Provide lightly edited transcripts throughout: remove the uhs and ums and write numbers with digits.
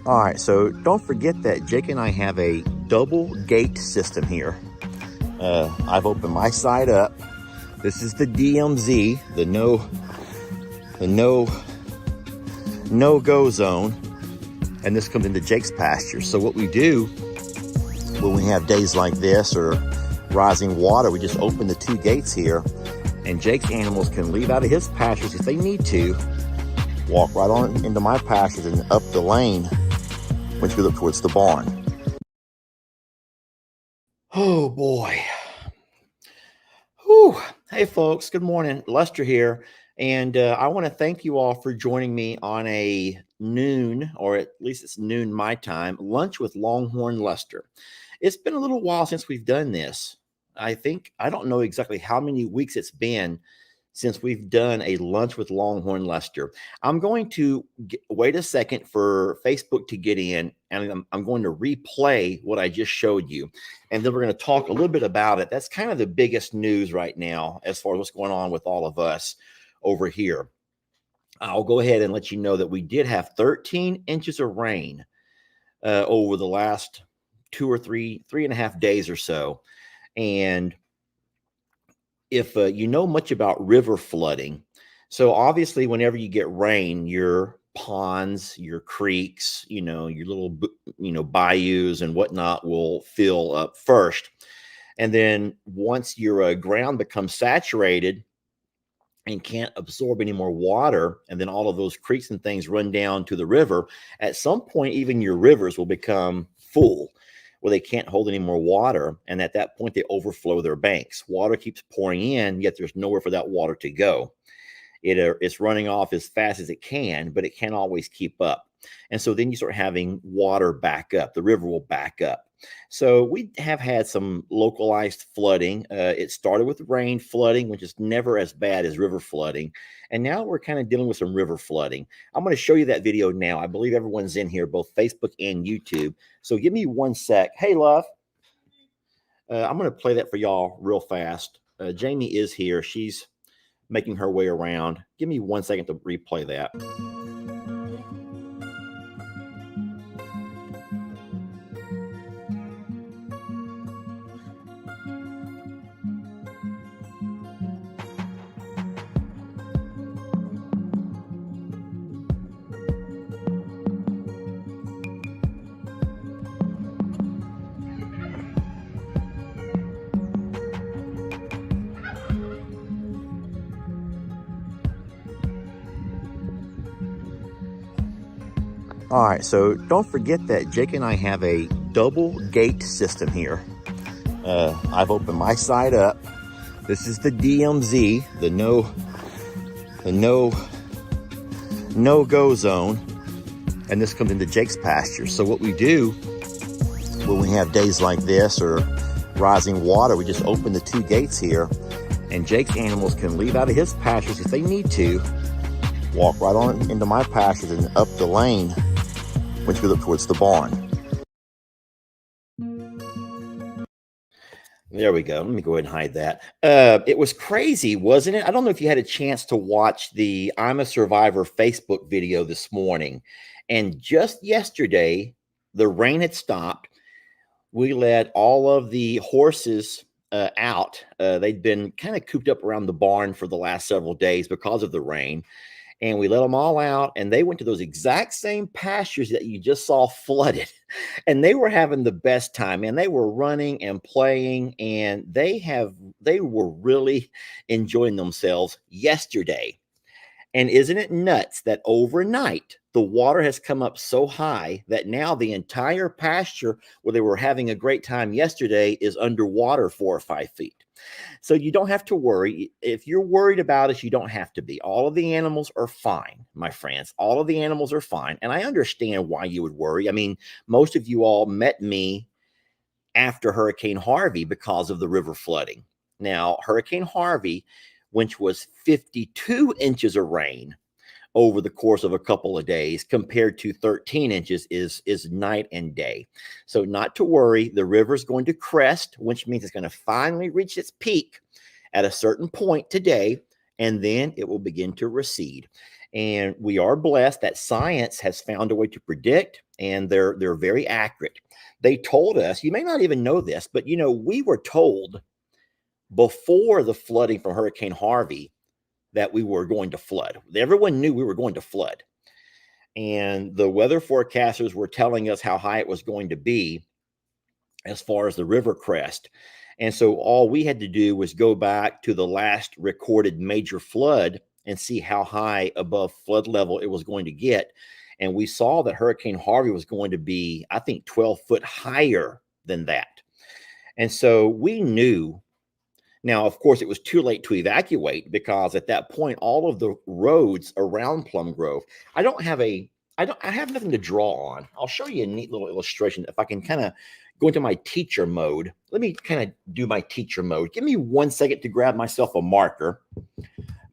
All right, so don't forget that Jake and I have a double gate system here. I've opened my side up. This is the DMZ, the no-go zone, and this comes into Jake's pasture. So what we do when we have days like this or rising water, we just open the two gates here, and Jake's animals can leave out of his pastures if they need to, walk right on into my pastures and up the lane once we look towards the barn. Oh boy. Whew. Hey folks, good morning. Lester here. And I want to thank you all for joining me on a noon, or at least it's noon my time, lunch with Longhorn Lester. It's been a little while since we've done this. I don't know exactly how many weeks it's been since we've done a lunch with Longhorn Lester. I'm going to wait a second for Facebook to get in, and I'm going to replay what I just showed you. And then we're going to talk a little bit about it. That's kind of the biggest news right now as far as what's going on with all of us over here. I'll go ahead and let you know that we did have 13 inches of rain over the last 3.5 days or so. And if you know much about river flooding, so obviously whenever you get rain, your ponds, your creeks, your little, bayous and whatnot will fill up first. And then once your ground becomes saturated and can't absorb any more water, and then all of those creeks and things run down to the river, at some point, even your rivers will become full, where they can't hold any more water. And at that point, they overflow their banks. Water keeps pouring in, yet there's nowhere for that water to go. It's running off as fast as it can, but it can't always keep up. And so then you start having water back up. The river will back up. So we have had some localized flooding. It started with rain flooding, which is never as bad as river flooding. And now we're kind of dealing with some river flooding. I'm going to show you that video now. I believe everyone's in here, both Facebook and YouTube. So give me one sec. Hey, love. I'm going to play that for y'all real fast. Jamie is here. She's making her way around. Give me 1 second to replay that. All right, so don't forget that Jake and I have a double gate system here. I've opened my side up. This is the DMZ, the no-go zone, and this comes into Jake's pasture. So what we do when we have days like this or rising water, we just open the two gates here, and Jake's animals can leave out of his pastures if they need to, walk right on into my pastures and up the lane once we look towards the barn. There we go. Let me go ahead and hide that. It was crazy, wasn't it? I don't know if you had a chance to watch the I'm a Survivor Facebook video this morning. And just yesterday, the rain had stopped. We let all of the horses out. They'd been kind of cooped up around the barn for the last several days because of the rain. And we let them all out, and they went to those exact same pastures that you just saw flooded. And they were having the best time, and they were running and playing, and they were really enjoying themselves yesterday. And isn't it nuts that overnight the water has come up so high that now the entire pasture where they were having a great time yesterday is underwater 4 or 5 feet? So you don't have to worry. If you're worried about it, you don't have to be. All of the animals are fine, my friends. All of the animals are fine. And I understand why you would worry. I mean, most of you all met me after Hurricane Harvey because of the river flooding. Now, Hurricane Harvey, which was 52 inches of rain over the course of a couple of days compared to 13 inches is night and day. So not to worry, the river's going to crest, which means it's going to finally reach its peak at a certain point today, and then it will begin to recede. And we are blessed that science has found a way to predict, and they're very accurate. They told us, you may not even know this, but we were told before the flooding from Hurricane Harvey that we were going to flood. Everyone knew we were going to flood. And the weather forecasters were telling us how high it was going to be as far as the river crest. And so all we had to do was go back to the last recorded major flood and see how high above flood level it was going to get. And we saw that Hurricane Harvey was going to be, I think, 12 foot higher than that. And so we knew. Now, of course, it was too late to evacuate because at that point, all of the roads around Plum Grove, I have nothing to draw on. I'll show you a neat little illustration. If I can kind of go into my teacher mode, let me kind of do my teacher mode. Give me 1 second to grab myself a marker.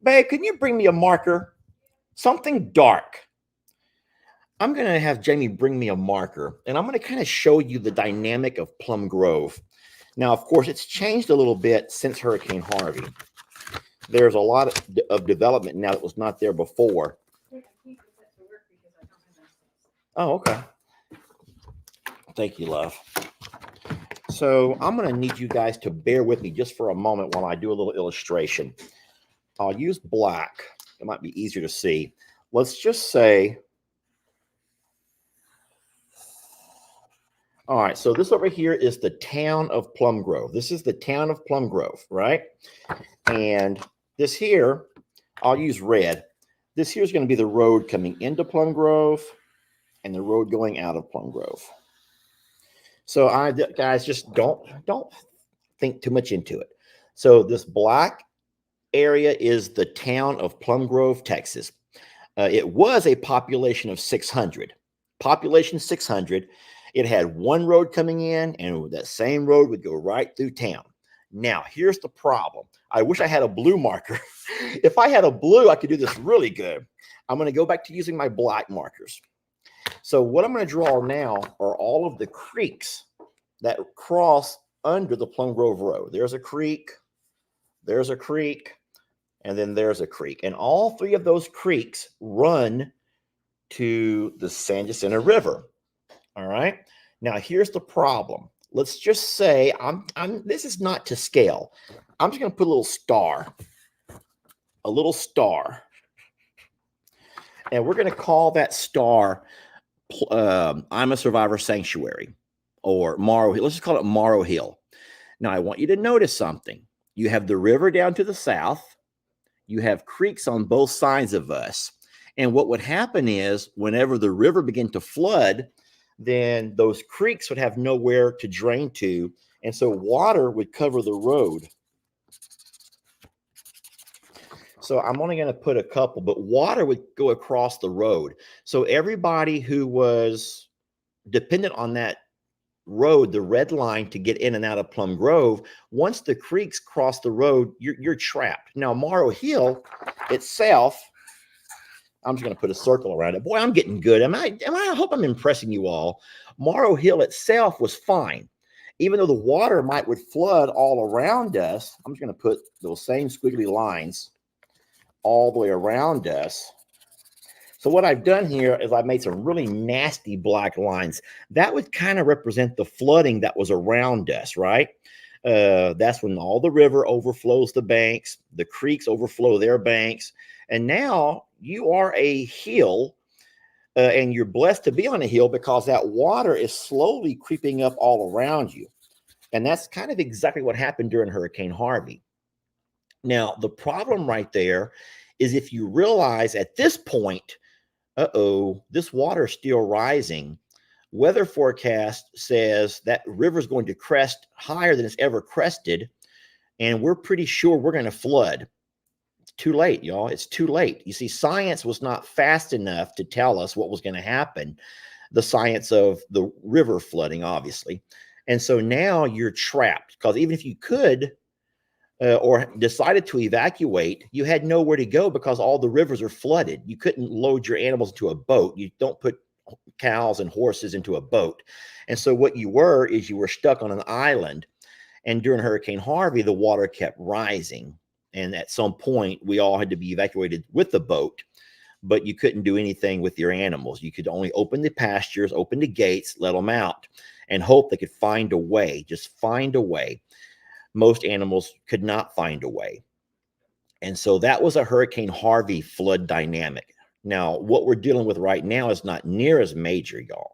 Babe, can you bring me a marker? Something dark. I'm going to have Jamie bring me a marker, and I'm going to kind of show you the dynamic of Plum Grove. Now, of course, it's changed a little bit since Hurricane Harvey. There's a lot of development now that was not there before. Oh, okay. Thank you, love. So I'm going to need you guys to bear with me just for a moment while I do a little illustration. I'll use black. It might be easier to see. Let's just say, all right, so this over here is the town of Plum Grove. This is the town of Plum Grove, right? And this here, I'll use red. This here is going to be the road coming into Plum Grove and the road going out of Plum Grove. So guys, just don't think too much into it. So this black area is the town of Plum Grove, Texas. It was a population of 600. Population 600. It had one road coming in, and that same road would go right through town. Now, here's the problem. I wish I had a blue marker. If I had a blue, I could do this really good. I'm going to go back to using my black markers. So what I'm going to draw now are all of the creeks that cross under the Plum Grove Road. There's a creek, and then there's a creek. And all three of those creeks run to the San Jacinto River. All right. Now here's the problem. Let's just say this is not to scale. I'm just going to put a little star. And we're going to call that star I'm a Survivor Sanctuary, or Morrow Hill. Let's just call it Morrow Hill. Now I want you to notice something. You have the river down to the south. You have creeks on both sides of us. And what would happen is whenever the river began to flood, then those creeks would have nowhere to drain to. And so water would cover the road. So I'm only going to put a couple, but water would go across the road. So everybody who was dependent on that road, the red line to get in and out of Plum Grove, once the creeks cross the road, you're trapped. Now, Morrow Hill itself, I'm just going to put a circle around it. Boy, I'm getting good. I hope I'm impressing you all. Morrow Hill itself was fine. Even though the water would flood all around us, I'm just going to put those same squiggly lines all the way around us. So what I've done here is I've made some really nasty black lines. That would kind of represent the flooding that was around us, right? That's when all the river overflows the banks, the creeks overflow their banks, and now you are a hill, and you're blessed to be on a hill because that water is slowly creeping up all around you. And that's kind of exactly what happened during Hurricane Harvey. Now, the problem right there is if you realize at this point, this water is still rising. Weather forecast says that river is going to crest higher than it's ever crested, and we're pretty sure we're going to flood. It's too late, y'all. It's too late. You see, science was not fast enough to tell us what was going to happen, the science of the river flooding, obviously. And so now you're trapped because even if you could or decided to evacuate, you had nowhere to go because all the rivers are flooded. You couldn't load your animals into a boat. You don't put cows and horses into a boat. And so what you were stuck on an island. And during Hurricane Harvey, the water kept rising. And at some point, we all had to be evacuated with the boat. but you couldn't do anything with your animals. You could only open the pastures, open the gates, let them out, and hope they could find a way, just find a way. Most animals could not find a way. And so that was a Hurricane Harvey flood dynamic. Now, what we're dealing with right now is not near as major, y'all.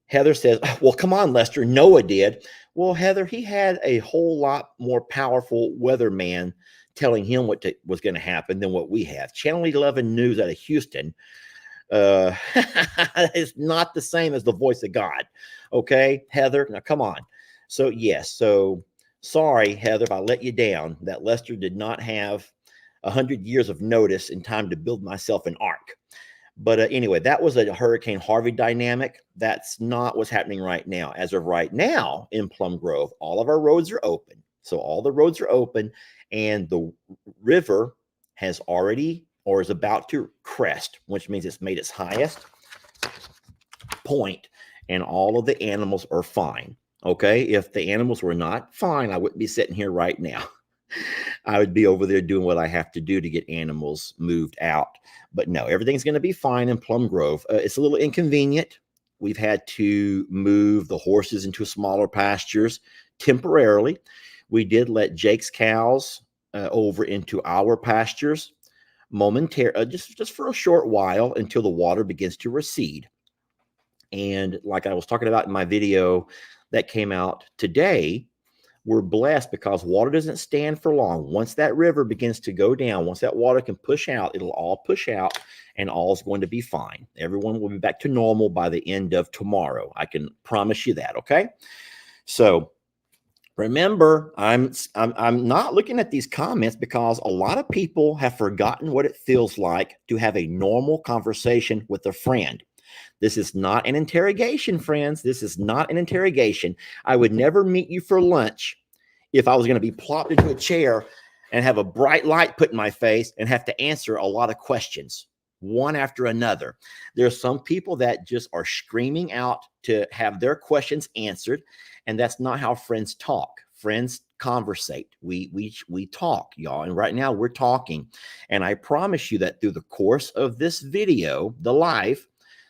Heather says, well, come on, Lester. Noah did. Well, Heather, he had a whole lot more powerful weatherman telling him what was going to happen than what we have. Channel 11 News out of Houston is not the same as the voice of God. Okay, Heather, now come on. So, yes, so sorry, Heather, if I let you down, that Lester did not have 100 years of notice in time to build myself an ark. But anyway, that was a Hurricane Harvey dynamic. That's not what's happening right now. As of right now in Plum Grove, all of our roads are open. So all the roads are open, and the river has already or is about to crest, which means it's made its highest point, and all of the animals are fine. Okay, if the animals were not fine, I wouldn't be sitting here right now. I would be over there doing what I have to do to get animals moved out. But no, everything's going to be fine in Plum Grove. It's a little inconvenient. We've had to move the horses into smaller pastures temporarily. We did let Jake's cows over into our pastures momentarily, just for a short while until the water begins to recede. And like I was talking about in my video that came out today, we're blessed because water doesn't stand for long. Once that river begins to go down, once that water can push out, it'll all push out and all's going to be fine. Everyone will be back to normal by the end of tomorrow. I can promise you that, okay? So remember, I'm not looking at these comments because a lot of people have forgotten what it feels like to have a normal conversation with a friend. This is not an interrogation, friends. This is not an interrogation. I would never meet you for lunch if I was going to be plopped into a chair and have a bright light put in my face and have to answer a lot of questions, one after another. There are some people that just are screaming out to have their questions answered, and that's not how friends talk. Friends conversate. We talk, y'all, and right now we're talking. And I promise you that through the course of this video, the live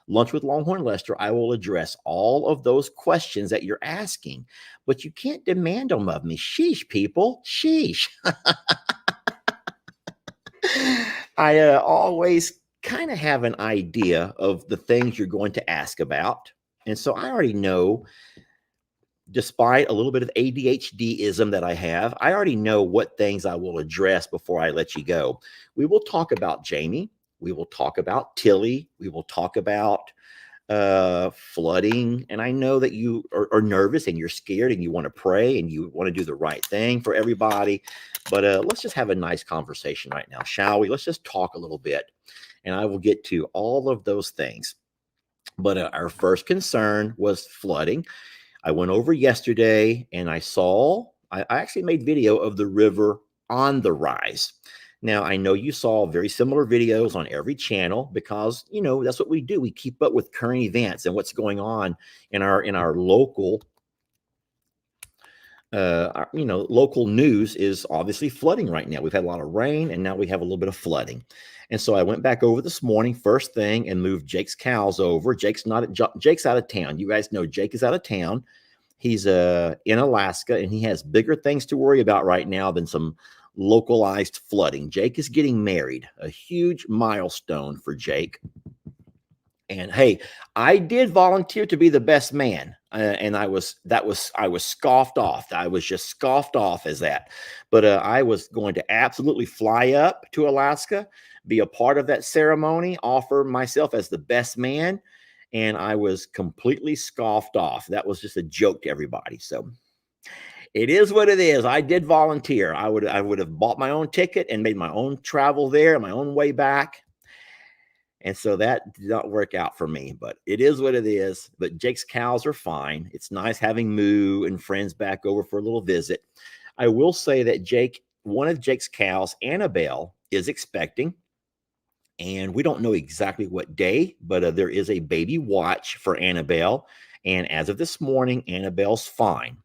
Lunch with Longhorn Lester, I will address all of those questions that you're asking, but you can't demand them of me. Sheesh, people. Sheesh. I always kind of have an idea of the things you're going to ask about. And so I already know, despite a little bit of ADHD-ism that I have, I already know what things I will address before I let you go. We will talk about Jamie. We will talk about Tilly. We will talk about flooding. And I know that you are nervous and you're scared and you want to pray and you want to do the right thing for everybody. But let's just have a nice conversation right now, shall we? Let's just talk a little bit. And I will get to all of those things. But our first concern was flooding. I went over yesterday and I actually made video of the river on the rise. Now, I know you saw very similar videos on every channel because, that's what we do. We keep up with current events and what's going on in our local, local news is obviously flooding right now. We've had a lot of rain and now we have a little bit of flooding. And so I went back over this morning, first thing, and moved Jake's cows over. Jake's out of town. You guys know Jake is out of town. He's in Alaska and he has bigger things to worry about right now than some localized flooding. Jake is getting married, a huge milestone for Jake. And hey, I did volunteer to be the best man, and I was scoffed off. I was just scoffed off as that. But I was going to absolutely fly up to Alaska, be a part of that ceremony, offer myself as the best man, and I was completely scoffed off. That was just a joke to everybody. So it is what it is. I did volunteer. I would have bought my own ticket and made my own travel there, my own way back. And so that did not work out for me, but it is what it is. But Jake's cows are fine. It's nice having Moo and friends back over for a little visit. I will say that one of Jake's cows, Annabelle, is expecting. And we don't know exactly what day, but there is a baby watch for Annabelle. And as of this morning, Annabelle's fine.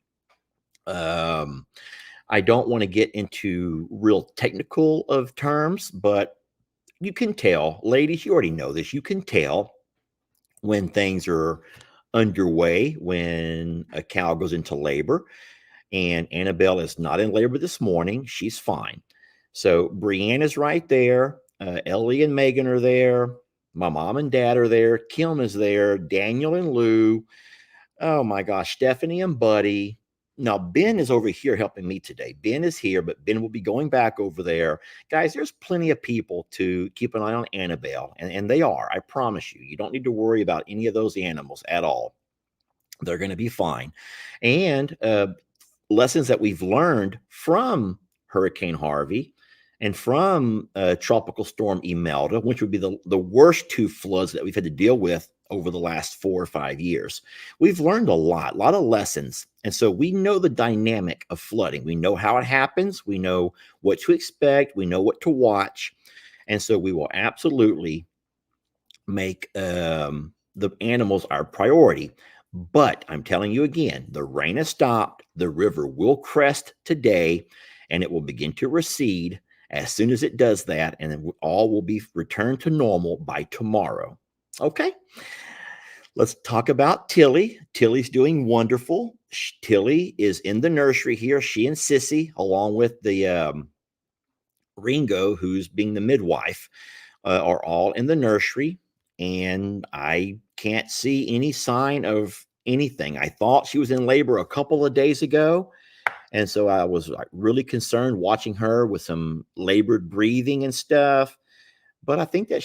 I don't want to get into real technical of terms, but you can tell, ladies, you already know this, you can tell when things are underway, when a cow goes into labor. And Annabelle is not in labor this morning. She's fine. So Brianne is right there. Ellie and Megan are there. My mom and dad are there. Kim is there. Daniel and Lou. Oh my gosh, Stephanie and Buddy. Now, Ben is over here helping me today. Ben is here, but Ben will be going back over there. Guys, there's plenty of people to keep an eye on Annabelle, and they are. I promise you. You don't need to worry about any of those animals at all. They're going to be fine. And lessons that we've learned from Hurricane Harvey and from Tropical Storm Imelda, which would be the worst two floods that we've had to deal with over the last 4 or 5 years. We've learned a lot of lessons. And so we know the dynamic of flooding. We know how it happens. We know what to expect. We know what to watch. And so we will absolutely make the animals our priority. But I'm telling you again, the rain has stopped. The river will crest today, and it will begin to recede as soon as it does that, and then all will be returned to normal by tomorrow. Okay, let's talk about Tilly. Tilly's doing wonderful. Tilly is in the nursery here. She and Sissy, along with the Ringo, who's being the midwife, are all in the nursery, and I can't see any sign of anything. I thought she was in labor a couple of days ago, and so I was really concerned watching her with some labored breathing and stuff. But I think that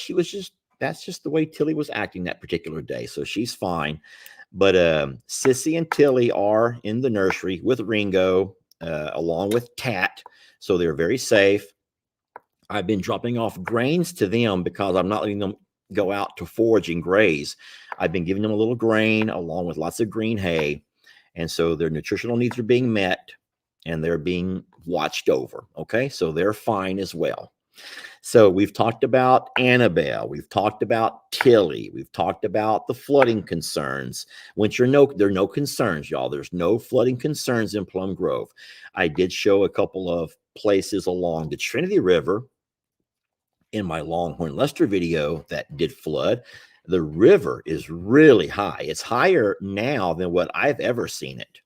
that's just the way Tilly was acting that particular day, so she's fine. But Sissy and Tilly are in the nursery with Ringo, along with Tat, so they're very safe. I've been dropping off grains to them because I'm not letting them go out to forage and graze. I've been giving them a little grain along with lots of green hay. And so their nutritional needs are being met and they're being watched over. Okay. So they're fine as well. So we've talked about Annabelle. We've talked about Tilly. We've talked about the flooding concerns, which there are no concerns, y'all. There's no flooding concerns in Plum Grove. I did show a couple of places along the Trinity River in my Longhorn Lester video that did flood. The river is really high. It's higher now than what I've ever seen it.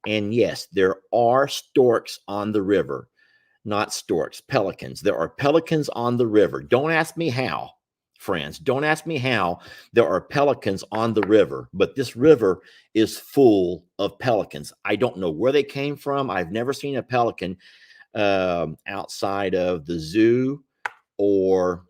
And yes, there are storks on the river. Not storks, pelicans. There are pelicans on the river. Don't ask me how, friends. Don't ask me how there are pelicans on the river, but this river is full of pelicans. I don't know where they came from. I've never seen a pelican outside of the zoo or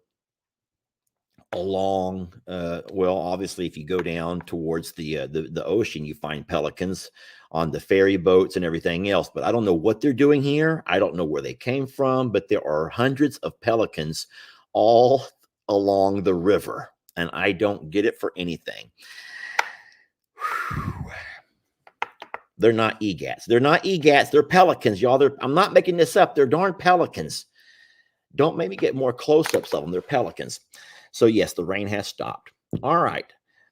along well, obviously if you go down towards the ocean, you find pelicans on the ferry boats and everything else, but I don't know what they're doing here. I don't know where they came from, but there are hundreds of pelicans all along the river, and I don't get it for anything. They're not egats. They're not egats. They're pelicans, y'all. I'm not making this up. They're darn pelicans. Don't make me get more close-ups of them. They're pelicans. So yes, the rain has stopped. All right,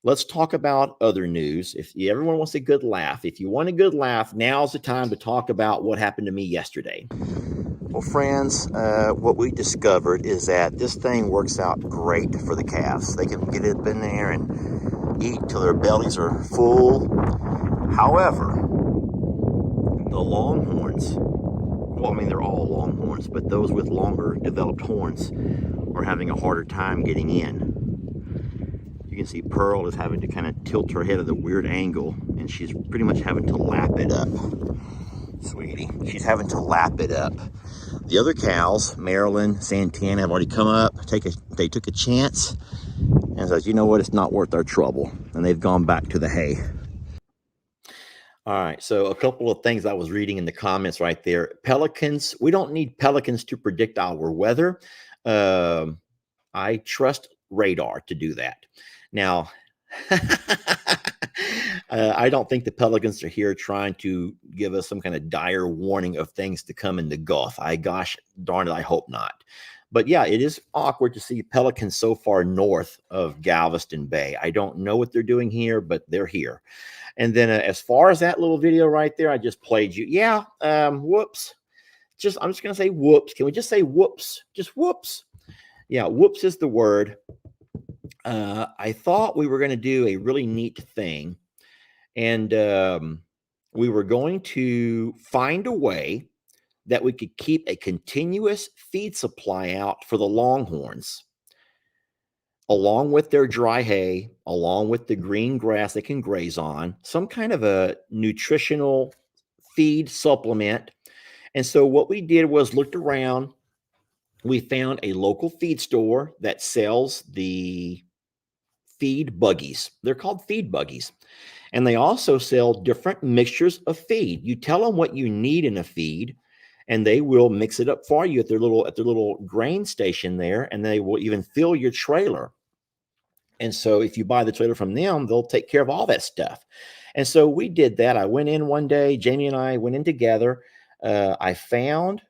let's talk about other news. If everyone wants a good laugh, if you want a good laugh, now's the time to talk about what happened to me yesterday. Well, friends, what we discovered is that this thing works out great for the calves. They can get up in there and eat till their bellies are full. However, the longhorns, well, I mean, they're all longhorns, but those with longer developed horns are having a harder time getting in. You can see Pearl is having to kind of tilt her head at a weird angle, and she's pretty much having to lap it up. Sweetie, she's having to lap it up. The other cows, Marilyn, Santana, have already come up. They took a chance and says, you know what, it's not worth our trouble. And they've gone back to the hay. All right, so a couple of things I was reading in the comments right there. Pelicans, we don't need pelicans to predict our weather. I trust radar to do that. Now, I don't think the pelicans are here trying to give us some kind of dire warning of things to come in the Gulf. Gosh darn it, I hope not. But yeah, it is awkward to see pelicans so far north of Galveston Bay. I don't know what they're doing here, but they're here. And then as far as that little video right there, I just played you. Yeah, whoops. I'm just going to say whoops. Can we just say whoops? Just whoops. Yeah, whoops is the word. I thought we were going to do a really neat thing, and we were going to find a way that we could keep a continuous feed supply out for the longhorns, along with their dry hay, along with the green grass they can graze on, some kind of a nutritional feed supplement. And so what we did was looked around. We found a local feed store that sells the feed buggies. They're called feed buggies. And they also sell different mixtures of feed. You tell them what you need in a feed, and they will mix it up for you at their little grain station there, and they will even fill your trailer. And so if you buy the trailer from them, they'll take care of all that stuff. And so we did that. I went in one day, Jamie and I went in together. I found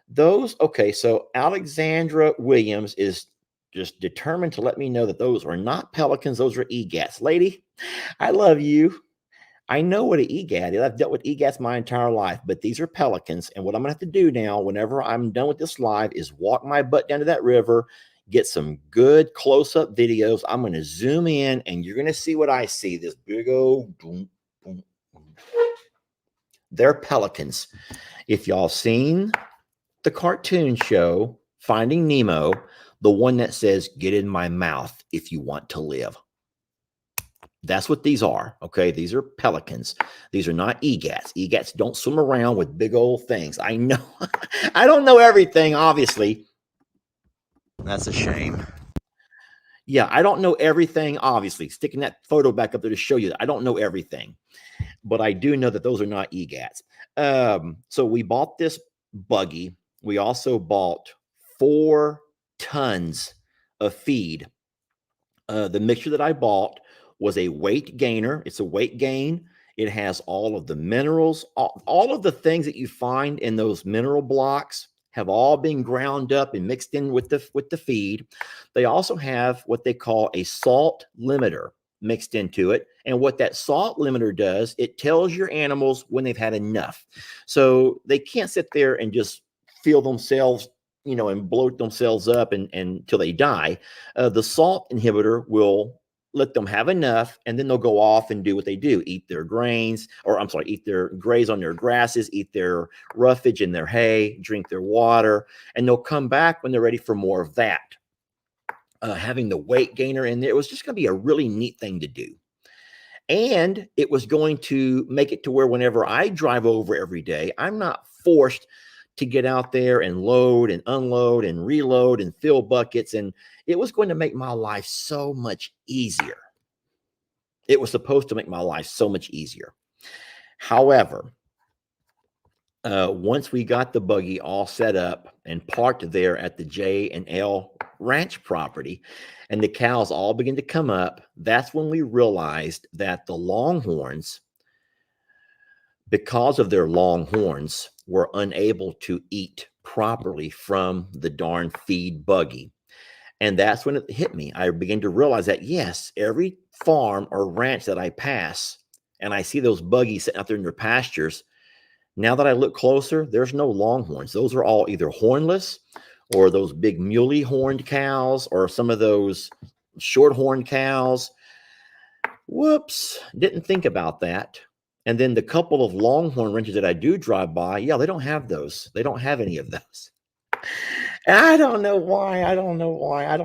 those. Okay, so Alexandra Williams is just determined to let me know that those are not pelicans, those are egats. Lady, I love you. I know what an EGAT is. I've dealt with EGATs my entire life, but these are pelicans. And what I'm going to have to do now, whenever I'm done with this live, is walk my butt down to that river, get some good close up videos. I'm going to zoom in, and you're going to see what I see. This big old, boom, boom, boom. They're pelicans. If y'all seen the cartoon show, Finding Nemo, the one that says, "Get in my mouth if you want to live." That's what these are. Okay. These are pelicans. These are not egats. Egats don't swim around with big old things. I know. I don't know everything, obviously. That's a shame. Yeah, I don't know everything, obviously. Sticking that photo back up there to show you that I don't know everything, but I do know that those are not egats. So we bought this buggy. We also bought 4 tons of feed. The mixture that I bought was a weight gainer. It's a weight gain. It has all of the minerals, all of the things that you find in those mineral blocks have all been ground up and mixed in with the feed. They also have what they call a salt limiter mixed into it. And what that salt limiter does, it tells your animals when they've had enough. So they can't sit there and just feel themselves, and bloat themselves up and until they die. The salt inhibitor will let them have enough, and then they'll go off and do what they do: eat their grains, or I'm sorry, eat their graze on their grasses, eat their roughage and their hay, drink their water, and they'll come back when they're ready for more of that. Having the weight gainer in there, it was just going to be a really neat thing to do. And it was going to make it to where whenever I drive over every day, I'm not forced to get out there and load and unload and reload and fill buckets. And it was going to make my life so much easier. It was supposed to make my life so much easier. However, once we got the buggy all set up and parked there at the J&L Ranch property, and the cows all began to come up, that's when we realized that the longhorns, because of their long horns, were unable to eat properly from the darn feed buggy. And that's when it hit me. I began to realize that, yes, every farm or ranch that I pass and I see those buggies sitting out there in their pastures, now that I look closer, there's no longhorns. Those are all either hornless, or those big muley horned cows, or some of those short horned cows. Whoops, didn't think about that. And then the couple of longhorn ranches that I do drive by, yeah, they don't have those. They don't have any of those. And I don't know why. I don't know why.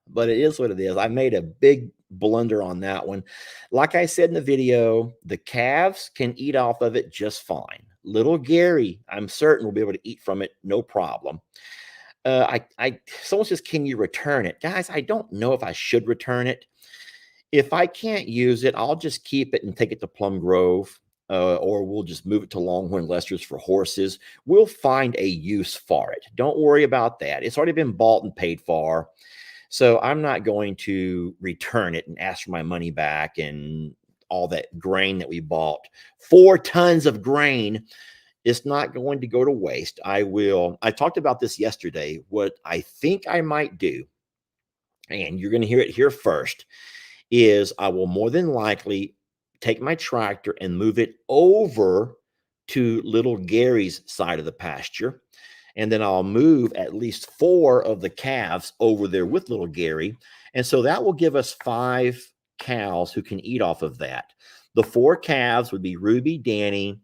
But it is what it is. I made a big blunder on that one. Like I said in the video, the calves can eat off of it just fine. Little Gary, I'm certain, will be able to eat from it, no problem. Someone says, can you return it? Guys, I don't know if I should return it. If I can't use it, I'll just keep it and take it to Plum Grove, or we'll just move it to Longhorn Lester's for horses. We'll find a use for it. Don't worry about that. It's already been bought and paid for. So I'm not going to return it and ask for my money back and all that grain that we bought. 4 tons of grain. It's not going to go to waste. I talked about this yesterday. What I think I might do, and you're going to hear it here first, is I will more than likely take my tractor and move it over to little Gary's side of the pasture. And then I'll move at least 4 of the calves over there with little Gary. And so that will give us 5 cows who can eat off of that. The 4 calves would be Ruby, Danny,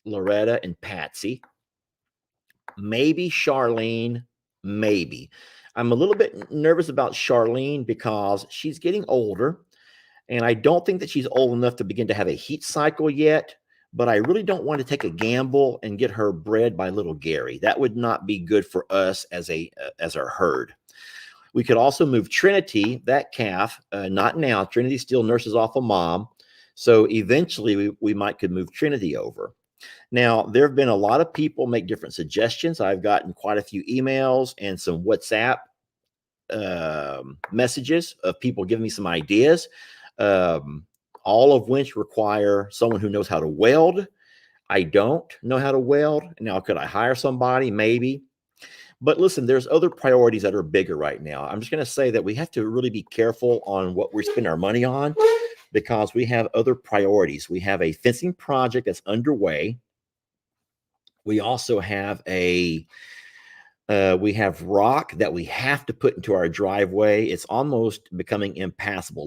Loretta, and Patsy. Maybe Charlene, maybe. I'm a little bit nervous about Charlene because she's getting older, and I don't think that she's old enough to begin to have a heat cycle yet, but I really don't want to take a gamble and get her bred by little Gary. That would not be good for us as our herd. We could also move Trinity, that calf, not now. Trinity still nurses off of mom. So eventually we might could move Trinity over. Now, there have been a lot of people make different suggestions. I've gotten quite a few emails and some WhatsApp messages of people giving me some ideas, all of which require someone who knows how to weld. I don't know how to weld. Now, could I hire somebody? Maybe. But listen, there's other priorities that are bigger right now. I'm just going to say that we have to really be careful on what we spend our money on because we have other priorities. We have a fencing project that's underway. We also have we have rock that we have to put into our driveway. It's almost becoming impassable.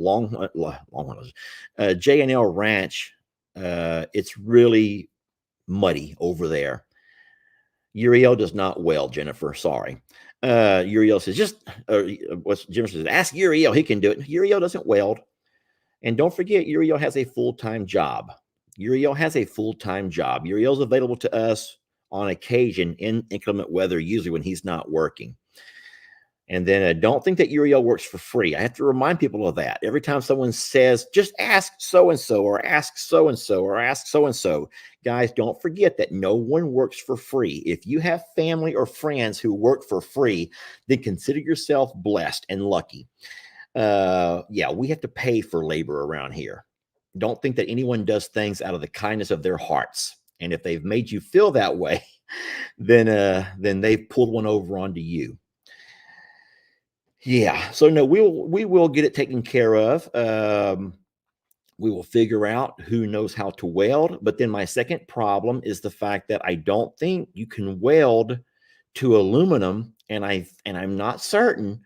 J&L Ranch, it's really muddy over there. Uriel does not weld, Jennifer. Sorry. Uriel says, what Jennifer says, ask Uriel. He can do it. Uriel doesn't weld. And don't forget, Uriel has a full-time job. Uriel's available to us on occasion in inclement weather, usually when he's not working. And then don't think that Uriel works for free. I have to remind people of that. Every time someone says, just ask so-and-so or ask so-and-so or ask so-and-so, guys, don't forget that no one works for free. If you have family or friends who work for free, then consider yourself blessed and lucky. Yeah, we have to pay for labor around here. Don't think that anyone does things out of the kindness of their hearts. And if they've made you feel that way, then they've pulled one over onto you. Yeah. So no, we will get it taken care of. We will figure out who knows how to weld. But then my second problem is the fact that I don't think you can weld to aluminum, and I'm not certain,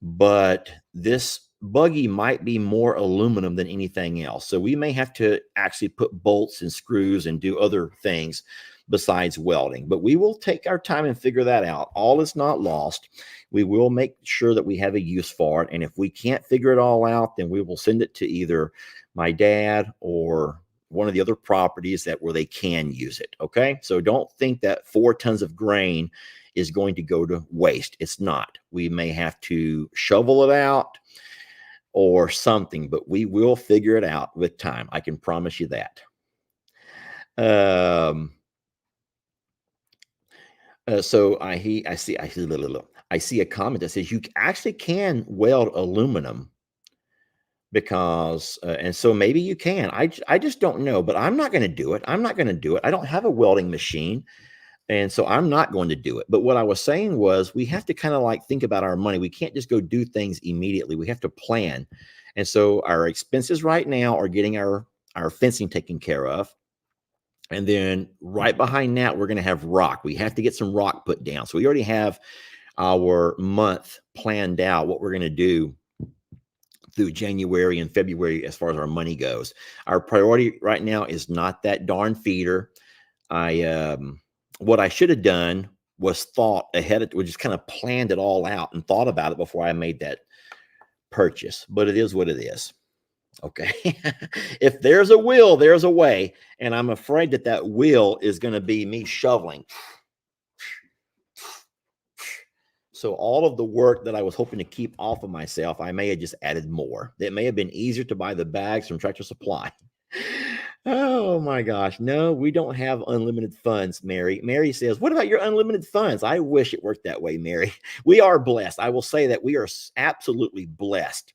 but this buggy might be more aluminum than anything else. So we may have to actually put bolts and screws and do other things besides welding, but we will take our time and figure that out. All is not lost. We will make sure that we have a use for it. And if we can't figure it all out, then we will send it to either my dad or one of the other properties where they can use it. Okay. So don't think that 4 tons of grain is going to go to waste. It's not. We may have to shovel it out or something, but we will figure it out with time. I can promise you that. So I see a comment that says you actually can weld aluminum because, and so maybe you can. I just don't know, but I'm not going to do it. I don't have a welding machine. And so I'm not going to do it. But what I was saying was we have to kind of like think about our money. We can't just go do things immediately. We have to plan. And so our expenses right now are getting our fencing taken care of. And then right behind that, we're going to have rock. We have to get some rock put down. So we already have our month planned out, what we're going to do through January and February as far as our money goes. Our priority right now is not that darn feeder. What I should have done was thought ahead. We just kind of planned it all out and thought about it before I made that purchase. But it is what it is. Okay. If there's a will, there's a way. And I'm afraid that will is going to be me shoveling. So all of the work that I was hoping to keep off of myself, I may have just added more. It may have been easier to buy the bags from Tractor Supply. Oh my gosh. No, we don't have unlimited funds, Mary. Mary says, what about your unlimited funds? I wish it worked that way, Mary. We are blessed. I will say that we are absolutely blessed.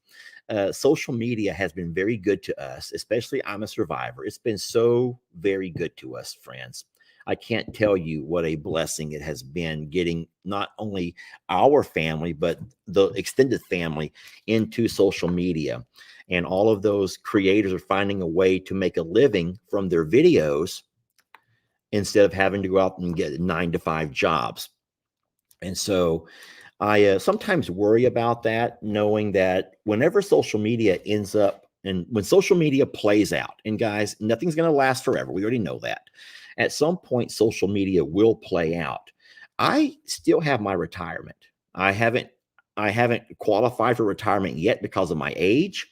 Social media has been very good to us, especially I'm a Survivor. It's been so very good to us, friends. I can't tell you what a blessing it has been getting not only our family, but the extended family into social media. And all of those creators are finding a way to make a living from their videos instead of having to go out and get 9-to-5 jobs. And so I sometimes worry about that, knowing that whenever social media ends up and when social media plays out, and guys, nothing's going to last forever. We already know that. At some point, social media will play out. I still have my retirement. I haven't I haven't qualified for retirement yet because of my age,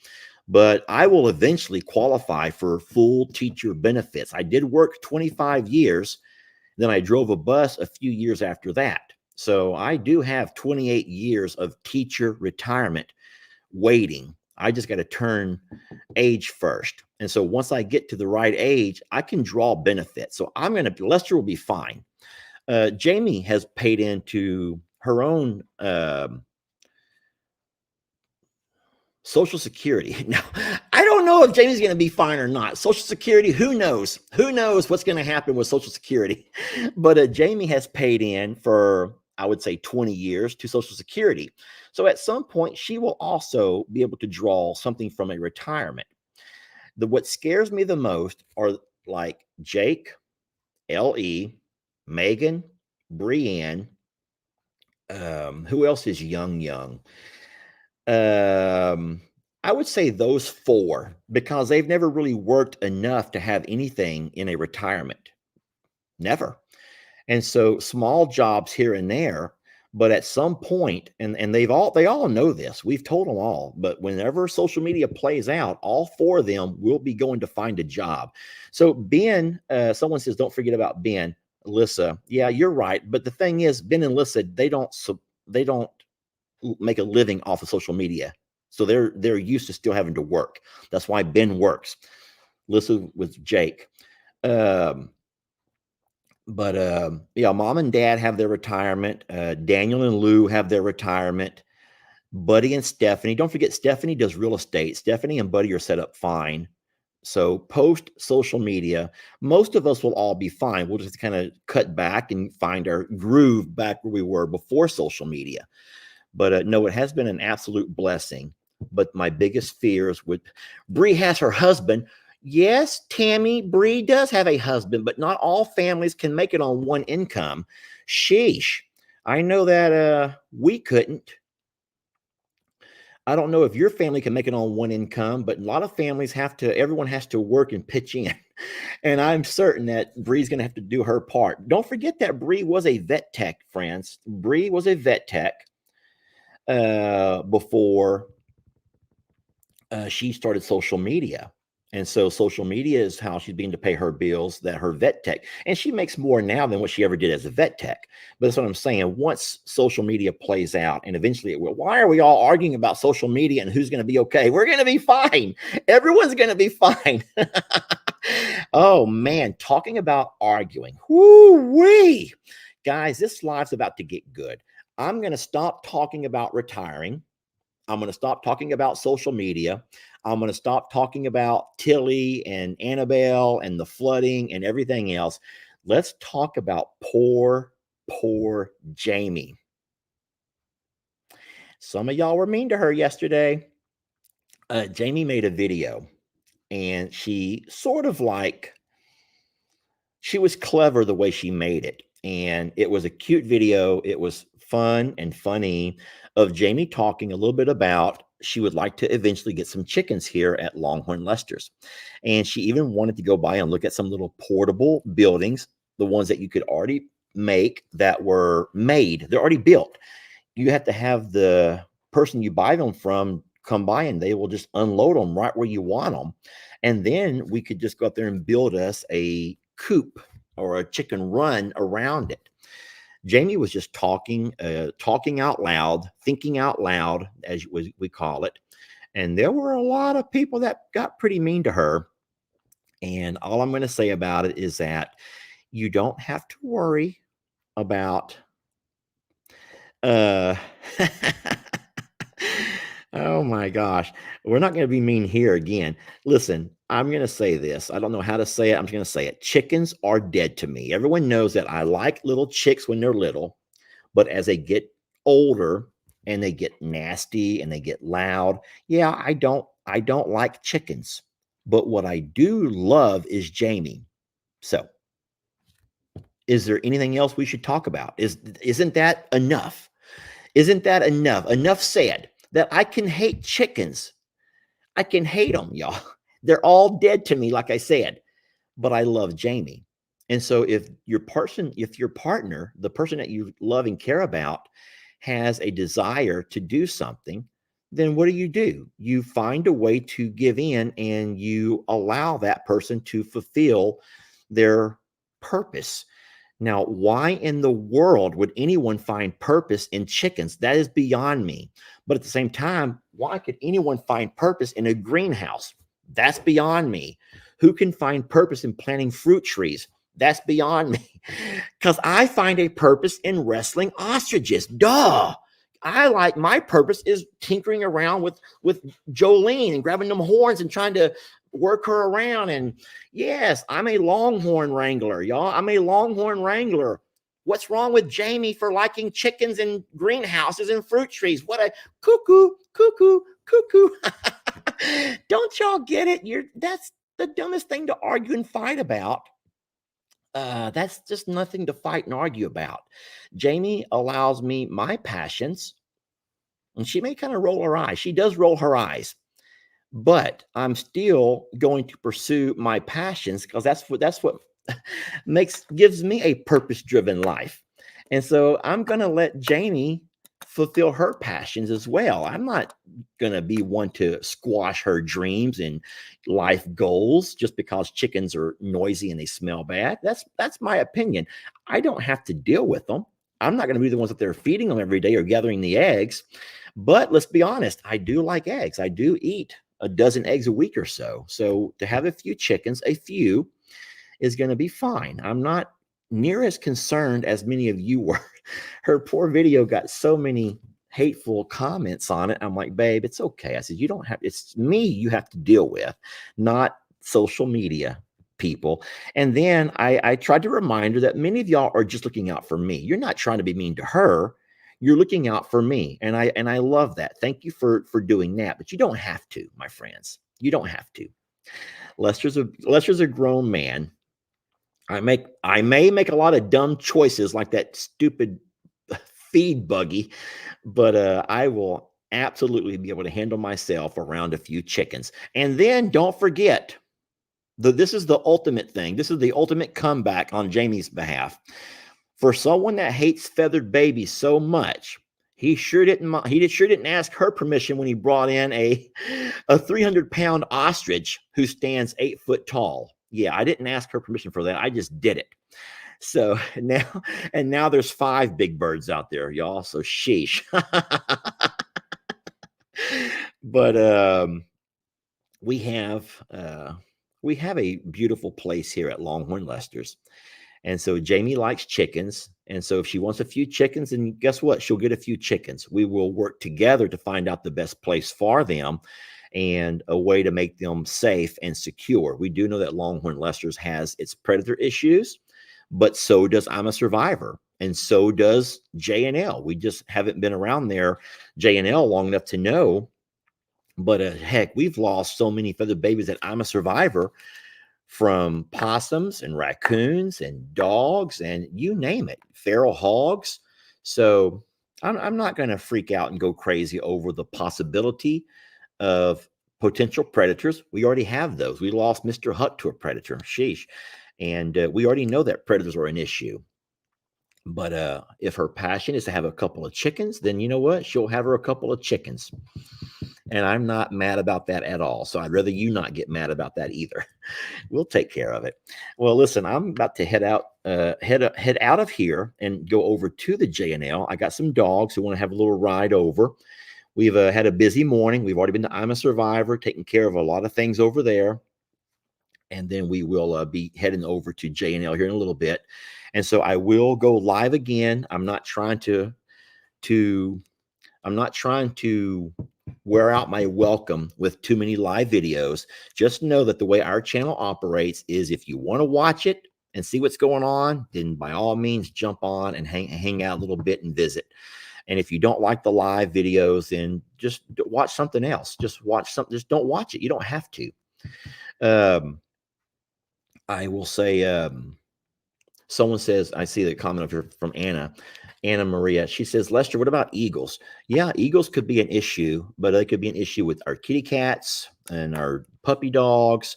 but I will eventually qualify for full teacher benefits. I did work 25 years, then I drove a bus a few years after that. So I do have 28 years of teacher retirement waiting. I just got to turn age first. And so once I get to the right age, I can draw benefits. So Lester will be fine. Jamie has paid into her own Social Security. Now, I don't know if Jamie's going to be fine or not. Social Security, who knows? Who knows what's going to happen with Social Security? But Jamie has paid in for, I would say, 20 years to Social Security. So at some point, she will also be able to draw something from a retirement. What scares me the most are like Jake, L.E., Megan, Brienne. Who else is young? Um, I would say those 4 because they've never really worked enough to have anything in a retirement. Never. And so small jobs here and there, but at some point, and they all know this. We've told them all, but whenever social media plays out, all 4 of them will be going to find a job. So Ben, someone says, don't forget about Ben, Alyssa. Yeah, you're right. But the thing is, Ben and Alyssa, they don't make a living off of social media. So they're used to still having to work. That's why Ben works. Listen with Jake. Um, but yeah, mom and dad have their retirement. Daniel and Lou have their retirement. Buddy and Stephanie. Don't forget, Stephanie does real estate. Stephanie and Buddy are set up fine. So post social media, most of us will all be fine. We'll just kind of cut back and find our groove back where we were before social media. But no, it has been an absolute blessing. But my biggest fears with Bree has her husband. Yes, Tammy, Bree does have a husband, but not all families can make it on one income. Sheesh. I know that we couldn't. I don't know if your family can make it on one income, but a lot of families everyone has to work and pitch in. And I'm certain that Bree's going to have to do her part. Don't forget that Bree was a vet tech, friends. Bree was a vet tech before she started social media. And so social media is how she's being to pay her bills, that her vet tech. And she makes more now than what she ever did as a vet tech. But that's what I'm saying. Once social media plays out, and eventually it will, why are we all arguing about social media and who's going to be okay? We're going to be fine. Everyone's going to be fine. Oh, man. Talking about arguing. Whoo-wee. Guys, this live's about to get good. I'm going to stop talking about retiring. I'm going to stop talking about social media. I'm going to stop talking about Tilly and Annabelle and the flooding and everything else. Let's talk about poor Jamie. Some of y'all were mean to her yesterday. Jamie made a video and she was clever the way she made it. And it was a cute video. It was fun and funny of Jamie talking a little bit about she would like to eventually get some chickens here at Longhorn Lester's. And she even wanted to go by and look at some little portable buildings, the ones that you could already make that were made. They're already built. You have to have the person you buy them from come by and they will just unload them right where you want them. And then we could just go up there and build us a coop or a chicken run around it. Jamie was just talking out loud, thinking out loud, as we call it. And there were a lot of people that got pretty mean to her. And all I'm going to say about it is that you don't have to worry about uh oh my gosh. We're not going to be mean here again. Listen, I'm going to say this. I don't know how to say it. I'm just going to say it. Chickens are dead to me. Everyone knows that I like little chicks when they're little, but as they get older and they get nasty and they get loud, yeah, I don't like chickens. But what I do love is Jamie. So Is there anything else we should talk about? Isn't that enough? Isn't that enough? Enough said that I can hate chickens. I can hate them, y'all. They're all dead to me, like I said, but I love Jamie. And so if your partner, the person that you love and care about, has a desire to do something, then what do? You find a way to give in and you allow that person to fulfill their purpose. Now, why in the world would anyone find purpose in chickens? That is beyond me. But at the same time, why could anyone find purpose in a greenhouse? That's beyond me. Who can find purpose in planting fruit trees? That's beyond me. Because I find a purpose in wrestling ostriches. Duh. I like my purpose is tinkering around with Jolene and grabbing them horns and trying to work her around. And yes, I'm a longhorn wrangler, y'all. I'm a longhorn wrangler. What's wrong with Jamie for liking chickens and greenhouses and fruit trees? What a cuckoo, cuckoo, cuckoo. Don't y'all get it? That's the dumbest thing to argue and fight about. That's just nothing to fight and argue about. Jamie allows me my passions, and she may kind of roll her eyes. She does roll her eyes, but I'm still going to pursue my passions because that's what gives me a purpose-driven life. And so I'm going to let Jamie fulfill her passions as well. I'm not going to be one to squash her dreams and life goals just because chickens are noisy and they smell bad. That's my opinion. I don't have to deal with them. I'm not going to be the ones that they're feeding them every day or gathering the eggs. But let's be honest, I do like eggs. I do eat a dozen eggs a week or so. So to have a few chickens, is going to be fine. I'm not near as concerned as many of you were. Her poor video got so many hateful comments on it. I'm like, babe, it's okay. I said, you don't have, it's me you have to deal with, not social media people. And then I tried to remind her that many of y'all are just looking out for me. You're not trying to be mean to her. You're looking out for me. And I love that. Thank you for doing that. But you don't have to, my friends. You don't have to. Lester's a grown man. I may make a lot of dumb choices like that stupid feed buggy, but I will absolutely be able to handle myself around a few chickens. And then don't forget, this is the ultimate thing. This is the ultimate comeback on Jamie's behalf. For someone that hates feathered babies so much, he sure didn't ask her permission when he brought in a 300-pound ostrich who stands 8 foot tall. Yeah, I didn't ask her permission for that. I just did it. So now there's 5 big birds out there, y'all. So sheesh. But we have a beautiful place here at Longhorn Lester's. And so Jamie likes chickens. And so if she wants a few chickens, then guess what? She'll get a few chickens. We will work together to find out the best place for them and a way to make them safe and secure. We do know that Longhorn Lester's has its predator issues, but so does I'm a Survivor. And so does J&L. We just haven't been around there, J&L, long enough to know. But heck, we've lost so many feathered babies that I'm a Survivor, from possums and raccoons and dogs and you name it, feral hogs. So I'm not going to freak out and go crazy over the possibility of potential predators. We already have those. We lost Mr. Huck to a predator. Sheesh. And we already know that predators are an issue. But if her passion is to have a couple of chickens, then you know what? She'll have her a couple of chickens. And I'm not mad about that at all. So I'd rather you not get mad about that either. We'll take care of it. Well, listen, I'm about to head out of here and go over to the J&L. I got some dogs who want to have a little ride over. We've had a busy morning. We've already been to I'm a Survivor, taking care of a lot of things over there. And then we will be heading over to J&L here in a little bit. And so I will go live again. I'm not trying to wear out my welcome with too many live videos. Just know that the way our channel operates is if you want to watch it and see what's going on, then by all means jump on and hang out a little bit and visit. And if you don't like the live videos, then just watch something else. Just don't watch it. You don't have to. I will say Someone says, I see the comment up here from Anna Maria. She says, Lester, what about eagles? Yeah, eagles could be an issue, but it could be an issue with our kitty cats and our puppy dogs,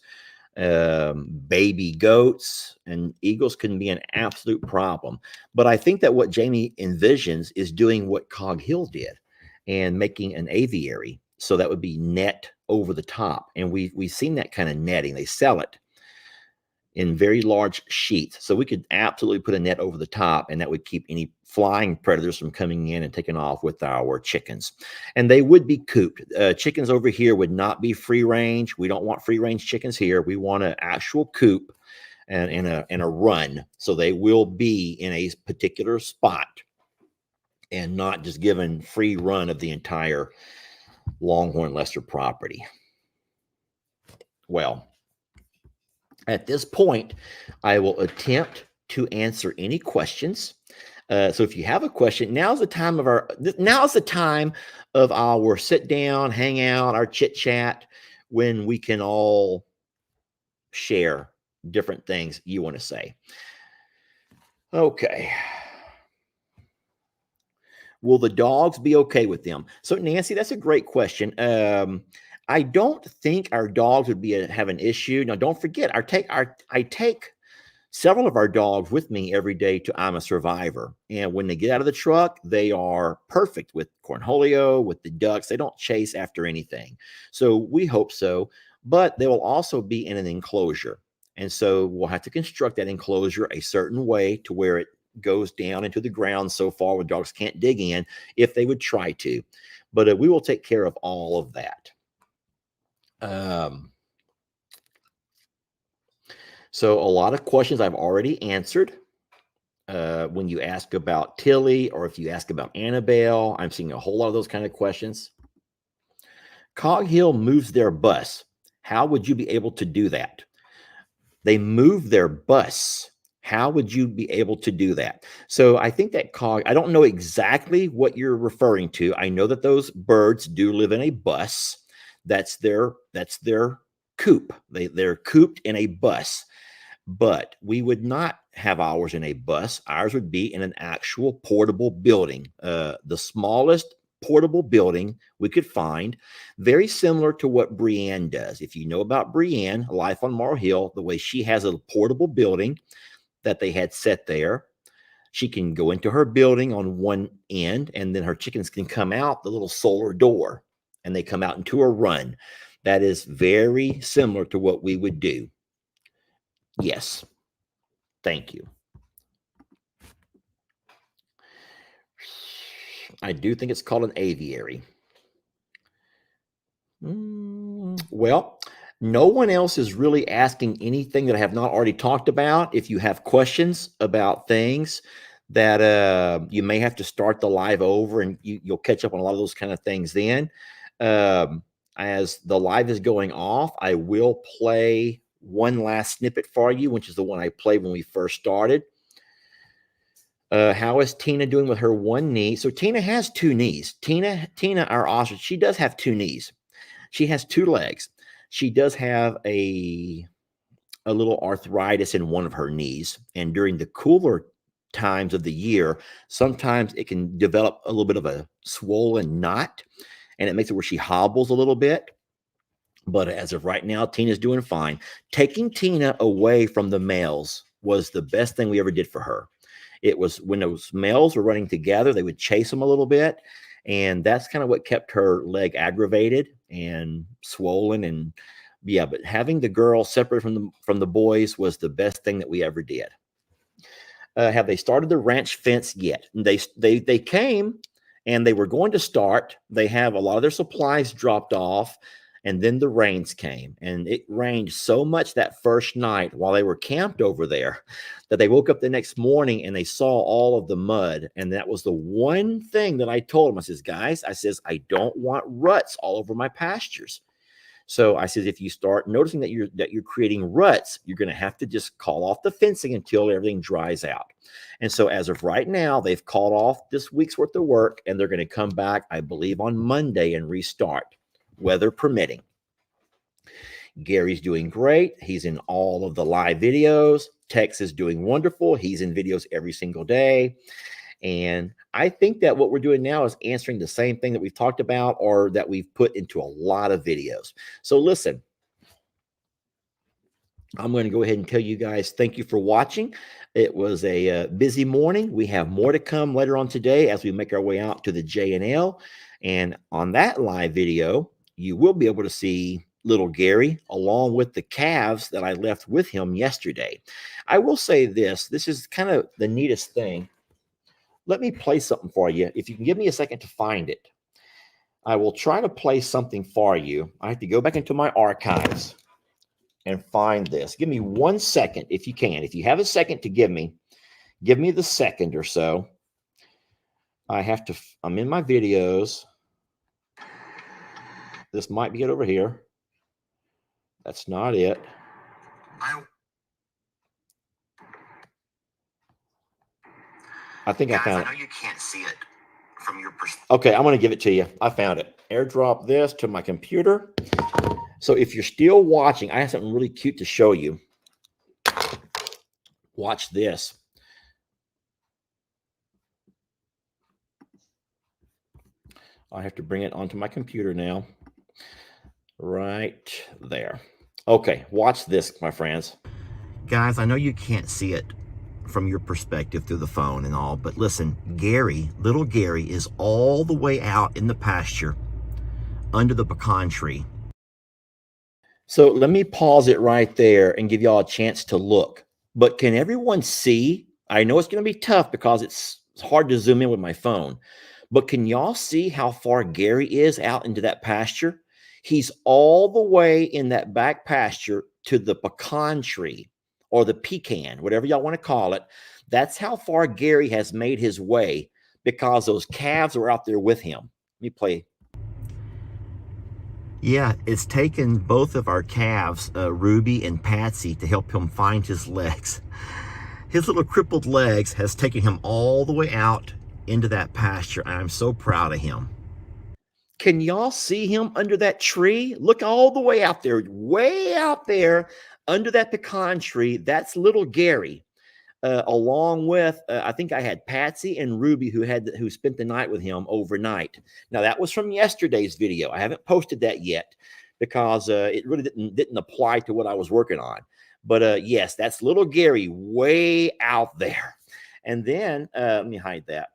baby goats, and eagles can be an absolute problem. But I think that what Jamie envisions is doing what Cog Hill did and making an aviary. So that would be net over the top. And we've seen that kind of netting. They sell it in very large sheets. So we could absolutely put a net over the top, and that would keep any flying predators from coming in and taking off with our chickens. And they would be cooped. Chickens over here would not be free range. We don't want free range chickens here. We want an actual coop and in a run. So they will be in a particular spot and not just given free run of the entire Longhorn Lester property. Well, at this point, I will attempt to answer any questions. So if you have a question, now's the time of our sit down, hang out, our chit chat, when we can all share different things you want to say. Okay. Will the dogs be okay with them? So Nancy, that's a great question. I don't think our dogs would have an issue. Now, don't forget, I take several of our dogs with me every day to I'm a Survivor. And when they get out of the truck, they are perfect with Cornholio, with the ducks. They don't chase after anything. So we hope so. But they will also be in an enclosure. And so we'll have to construct that enclosure a certain way to where it goes down into the ground so far where dogs can't dig in if they would try to. But we will take care of all of that. So a lot of questions I've already answered. When you ask about Tilly or if you ask about Annabelle, I'm seeing a whole lot of those kind of questions. Cog Hill moves their bus. How would you be able to do that? They move their bus. How would you be able to do that? So I think that I don't know exactly what you're referring to. I know that those birds do live in a bus. That's their coop. They're cooped in a bus. But we would not have ours in a bus. Ours would be in an actual portable building, the smallest portable building we could find, very similar to what Brienne does. If you know about Brienne, Life on Morrow Hill, the way she has a portable building that they had set there, she can go into her building on one end, and then her chickens can come out the little solar door, and they come out into a run. That is very similar to what we would do. Yes. Thank you. I do think it's called an aviary. Well, no one else is really asking anything that I have not already talked about. If you have questions about things that you may have to start the live over, and you'll catch up on a lot of those kind of things then. As the live is going off, I will play one last snippet for you, which is the one I played when we first started. How is Tina doing with her one knee? So Tina has two knees. Tina, our ostrich, she does have two knees. She has two legs. She does have a little arthritis in one of her knees. And during the cooler times of the year, sometimes it can develop a little bit of a swollen knot, and it makes it where she hobbles a little bit. But as of right now, Tina's doing fine. Taking Tina away from the males was the best thing we ever did for her. It was when those males were running together, they would chase them a little bit. And that's kind of what kept her leg aggravated and swollen. And yeah, but having the girl separate from the boys was the best thing that we ever did. Have they started the ranch fence yet? They came and they were going to start. They have a lot of their supplies dropped off. And then the rains came, and it rained so much that first night while they were camped over there that they woke up the next morning and they saw all of the mud. And that was the one thing that I told them. I says, guys, I don't want ruts all over my pastures. So I said, if you start noticing that you're creating ruts, you're going to have to just call off the fencing until everything dries out. And so as of right now, they've called off this week's worth of work, and they're going to come back, I believe, on Monday and restart, weather permitting. Gary's doing great. He's in all of the live videos. Tex is doing wonderful. He's in videos every single day. And I think that what we're doing now is answering the same thing that we've talked about or that we've put into a lot of videos. So listen, I'm going to go ahead and tell you guys thank you for watching. It was a busy morning. We have more to come later on today as we make our way out to the J&L. And on that live video, you will be able to see little Gary along with the calves that I left with him yesterday. I will say this is kind of the neatest thing. Let me play something for you. If you can give me a second to find it, I will try to play something for you. I have to go back into my archives and find this. Give me 1 second if you can. If you have a second to give me the second or so. I'm in my videos. This might be it over here. That's not it. I think I found it. I know you can't see it from your perspective. Okay, I'm going to give it to you. I found it. Airdrop this to my computer. So if you're still watching, I have something really cute to show you. Watch this. I have to bring it onto my computer now. Right there. Okay, watch this, my friends. Guys, I know you can't see it from your perspective through the phone and all, but listen, Gary, little Gary, is all the way out in the pasture under the pecan tree. So let me pause it right there and give y'all a chance to look. But can everyone see? I know it's going to be tough because it's hard to zoom in with my phone. But can y'all see how far Gary is out into that pasture? He's all the way in that back pasture to the pecan tree or the pecan, whatever y'all want to call it. That's how far Gary has made his way because those calves are out there with him. Let me play. Yeah, it's taken both of our calves, Ruby and Patsy, to help him find his legs. His little crippled legs has taken him all the way out into that pasture. I'm so proud of him. Can y'all see him under that tree? Look all the way out there under that pecan tree. That's little Gary. Along with, I think I had Patsy and Ruby who spent the night with him overnight. Now that was from yesterday's video. I haven't posted that yet because it really didn't apply to what I was working on. But yes, that's little Gary way out there. And then let me hide that.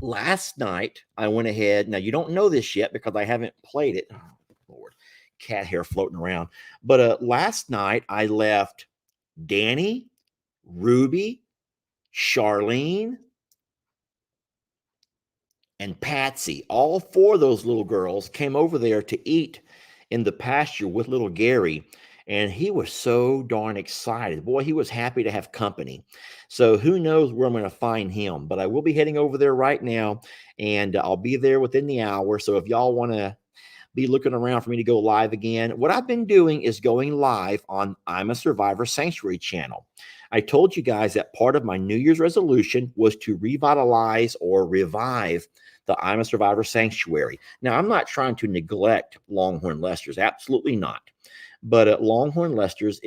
Last night I went ahead. Now you don't know this yet because I haven't played it. Oh, Lord, cat hair floating around. But last night I left Danny, Ruby, Charlene, and Patsy. All four of those little girls came over there to eat in the pasture with little Gary. And he was so darn excited. Boy, he was happy to have company. So who knows where I'm going to find him. But I will be heading over there right now. And I'll be there within the hour. So if y'all want to be looking around for me to go live again. What I've been doing is going live on I'm a Survivor Sanctuary channel. I told you guys that part of my New Year's resolution was to revitalize or revive the I'm a Survivor Sanctuary. Now, I'm not trying to neglect Longhorn Lester's, absolutely not. But Longhorn Lester's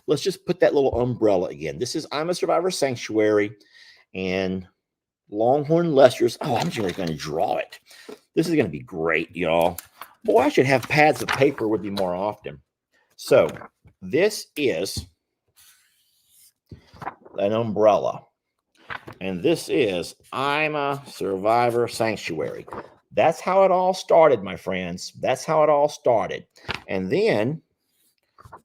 let's just put that little umbrella again. This is I'm a Survivor Sanctuary and Longhorn Lester's. Oh, I'm just going to draw it. This is going to be great, y'all. Boy, I should have pads of paper with me more often. So this is an umbrella. And this is I'm a Survivor Sanctuary. That's how it all started, my friends. That's how it all started. And then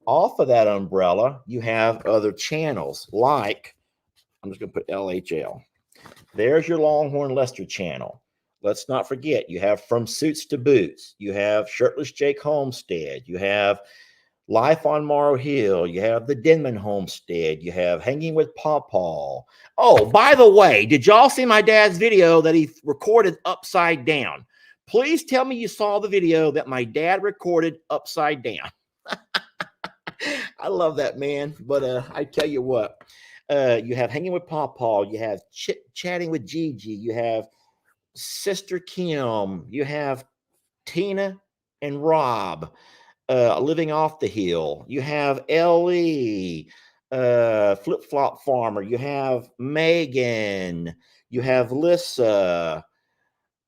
off of that umbrella, you have other channels like, I'm just going to put LHL. There's your Longhorn Lester channel. Let's not forget, you have From Suits to Boots. You have Shirtless Jake Homestead. You have Life on Morrow Hill. You have the Denman Homestead. You have Hanging with Pawpaw. Oh, by the way, did y'all see my dad's video that he recorded upside down? Please tell me you saw the video that my dad recorded upside down. I love that, man. But I tell you what, you have Hanging with Pawpaw. You have Chatting with Gigi. You have Sister Kim. You have Tina and Rob. Living Off the Hill. You have Ellie, Flip Flop Farmer. You have Megan. You have Lissa.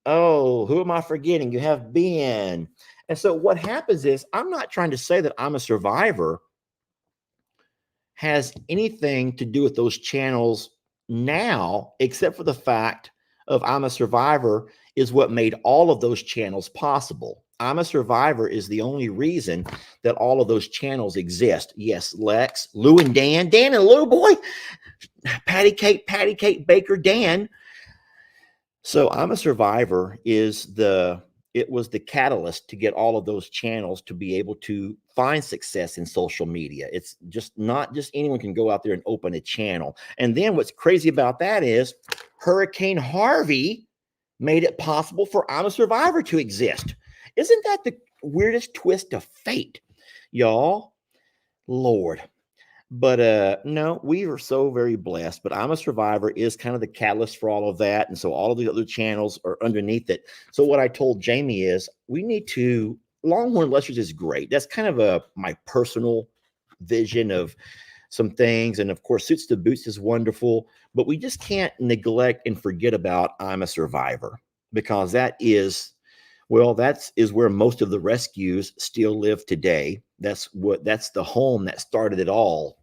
Oh, who am I forgetting? You have Ben. And so what happens is, I'm not trying to say that I'm a survivor has anything to do with those channels now, except for the fact of I'm a Survivor is what made all of those channels possible. I'm a Survivor is the only reason that all of those channels exist. Yes, Lex, Lou and Dan, Dan and Lou, boy, Patty Cake Baker, Dan. So I'm a Survivor it was the catalyst to get all of those channels to be able to find success in social media. It's just not just anyone can go out there and open a channel. And then what's crazy about that is Hurricane Harvey made it possible for I'm a Survivor to exist. Isn't that the weirdest twist of fate, y'all? Lord. But no, we are so very blessed. But I'm a Survivor is kind of the catalyst for all of that. And so all of the other channels are underneath it. So what I told Jamie is we need to Longhorn Lesters is great. That's kind of my personal vision of some things. And of course, Suits to Boots is wonderful, but we just can't neglect and forget about I'm a Survivor, because that is where most of the rescues still live today. That's the home that started it all.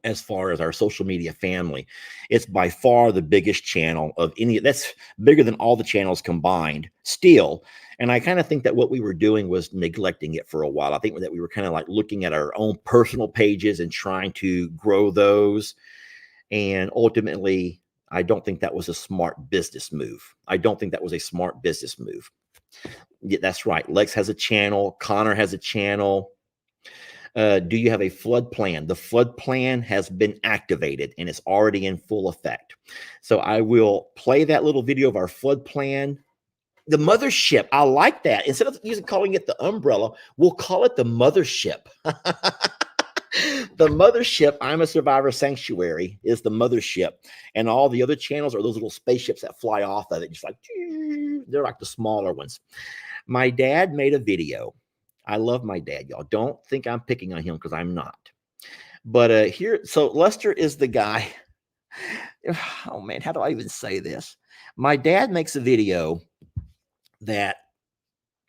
As far as our social media family, it's by far the biggest channel of any. That's bigger than all the channels combined still. And I kind of think that what we were doing was neglecting it for a while. I think that we were kind of like looking at our own personal pages and trying to grow those. And ultimately, I don't think that was a smart business move. Yeah, that's right. Lex has a channel. Connor has a channel. Do you have a flood plan? The flood plan has been activated and it's already in full effect. So I will play that little video of our flood plan. The mothership, I like that. Instead of calling it the umbrella, we'll call it the mothership. The mothership, I'm a Survivor Sanctuary, is the mothership. And all the other channels are those little spaceships that fly off of it. Just like, they're like the smaller ones. My dad made a video. I love my dad, y'all. Don't think I'm picking on him, because I'm not. But so Lester is the guy. Oh man, how do I even say this? My dad makes a video that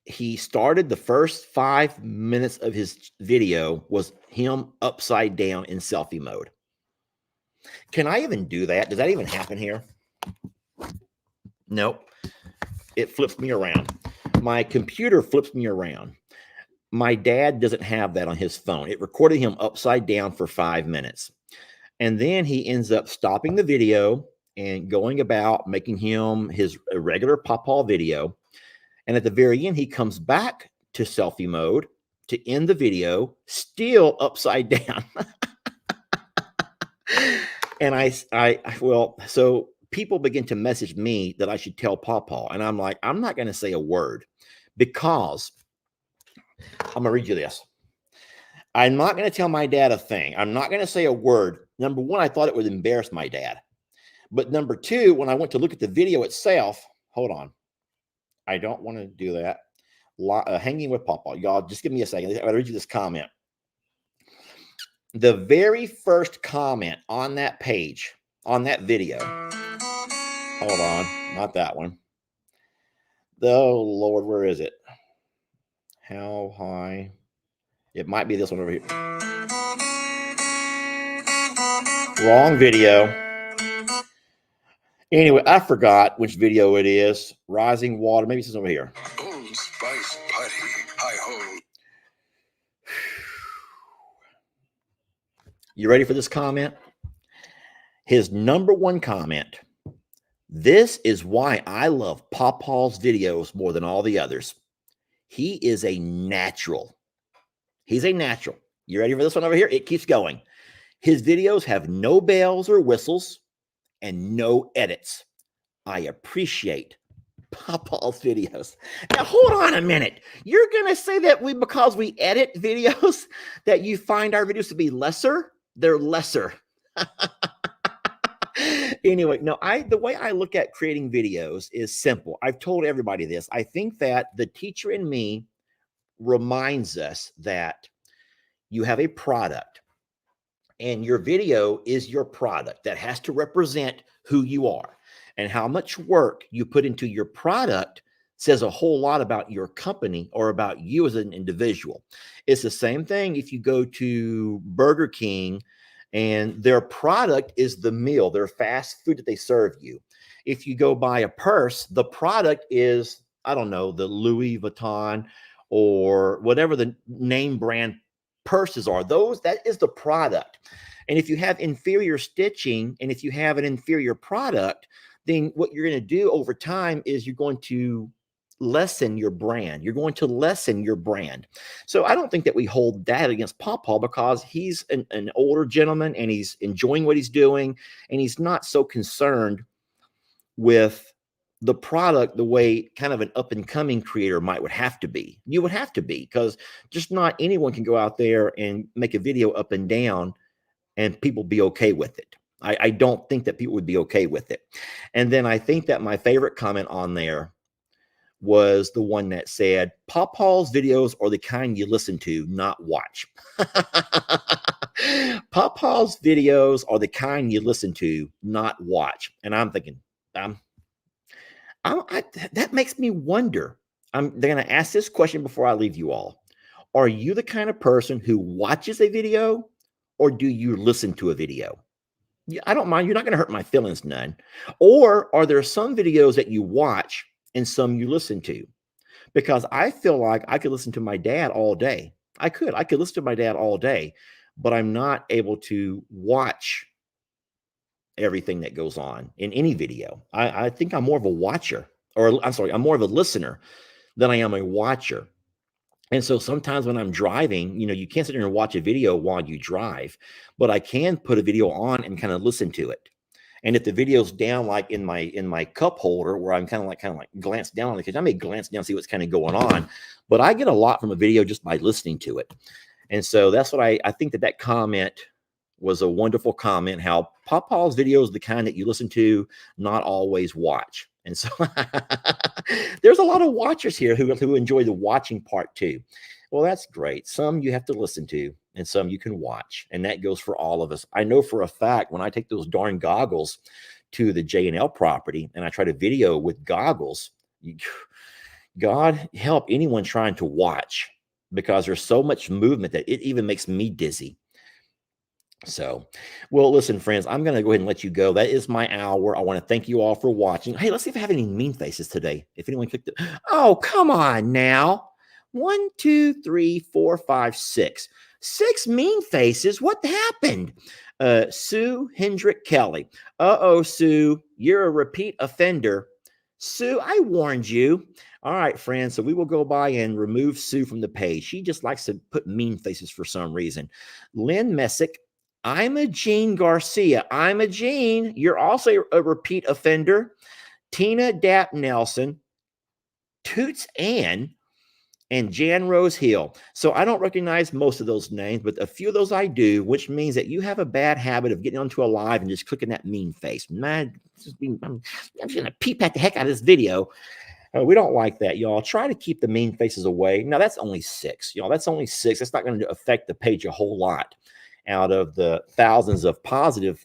he started the first 5 minutes of his video was him upside down in selfie mode. Can I even do that? Does that even happen here? Nope. It flips me around. My computer flips me around. My dad doesn't have that on his phone. It recorded him upside down for 5 minutes. And then he ends up stopping the video and going about making him his regular Pawpaw video. And at the very end, he comes back to selfie mode to end the video, still upside down. And so people begin to message me that I should tell Pawpaw. And I'm like, I'm not going to say a word, because I'm going to read you this. I'm not going to tell my dad a thing. I'm not going to say a word. Number one, I thought it would embarrass my dad. But number two, when I went to look at the video itself, hold on. I don't want to do that. Hanging with Pawpaw. Y'all, just give me a second. I'll read you this comment. The very first comment on that page, on that video. Hold on. Not that one. Oh, Lord, where is it? How high? It might be this one over here. Wrong video. Anyway, I forgot which video it is. Rising Water. Maybe it's over here. Old Spice Party. Hi-ho. You ready for this comment? His number one comment. This is why I love Pawpaw's videos more than all the others. He is a natural. He's a natural. You ready for this one over here? It keeps going. His videos have no bells or whistles and no edits. I appreciate Pawpaw's videos. Now, hold on a minute. You're going to say that because we edit videos, that you find our videos to be lesser? They're lesser. Anyway, no, the way I look at creating videos is simple. I've told everybody this. I think that the teacher in me reminds us that you have a product, and your video is your product that has to represent who you are, and how much work you put into your product says a whole lot about your company or about you as an individual. It's the same thing if you go to Burger King and their product is the meal, their fast food that they serve you. If you go buy a purse, the product is, I don't know, the Louis Vuitton or whatever the name brand purses are. Those, that is the product. And if you have inferior stitching and if you have an inferior product, then what you're going to do over time is you're going to lessen your brand. You're going to lessen your brand. So I don't think that we hold that against Pawpaw, because he's an older gentleman and he's enjoying what he's doing, and he's not so concerned with the product the way kind of an up and coming creator might would have to be. You would have to be, because just not anyone can go out there and make a video up and down and people be okay with it. I don't think that people would be okay with it. And then I think that my favorite comment on there was the one that said, Pawpaw's videos are the kind you listen to, not watch. Pawpaw's videos are the kind you listen to, not watch. And I'm thinking, that makes me wonder. They're going to ask this question before I leave you all. Are you the kind of person who watches a video, or do you listen to a video? I don't mind. You're not going to hurt my feelings none. Or are there some videos that you watch and some you listen to? Because I feel like I could listen to my dad all day. I could listen to my dad all day, but I'm not able to watch everything that goes on in any video. I think I'm more of a watcher, or I'm sorry, I'm more of a listener than I am a watcher. And so sometimes when I'm driving, you can't sit there and watch a video while you drive, but I can put a video on and kind of listen to it. And if the video's down, like in my cup holder, where I'm kind of like glance down on it, because I may glance down, see what's kind of going on, but I get a lot from a video just by listening to it. And so that's what I think that comment was a wonderful comment, how Pawpaw's videos, the kind that you listen to, not always watch. And so there's a lot of watchers here who enjoy the watching part too. Well, that's great. Some you have to listen to and some you can watch. And that goes for all of us. I know for a fact when I take those darn goggles to the J&L property and I try to video with goggles, God help anyone trying to watch, because there's so much movement that it even makes me dizzy. So, well, listen, friends, I'm going to go ahead and let you go. That is my hour. I want to thank you all for watching. Hey, let's see if I have any mean faces today. If anyone clicked it. Oh, come on now. 1, 2, 3, 4, 5, 6. 6 mean faces. What happened? Sue Hendrick Kelly. Uh-oh, Sue, you're a repeat offender. Sue, I warned you. All right, friends. So we will go by and remove Sue from the page. She just likes to put mean faces for some reason. Lynn Messick. I'm a Jean Garcia. I'm a Jean. You're also a repeat offender. Tina Dapp Nelson, Toots Ann, and Jan Rose Hill. So I don't recognize most of those names, but a few of those I do, which means that you have a bad habit of getting onto a live and just clicking that mean face. Man, I'm just going to peep at the heck out of this video. We don't like that, y'all. Try to keep the mean faces away. Now, that's only 6. Y'all, that's only 6. That's not going to affect the page a whole lot out of the thousands of positive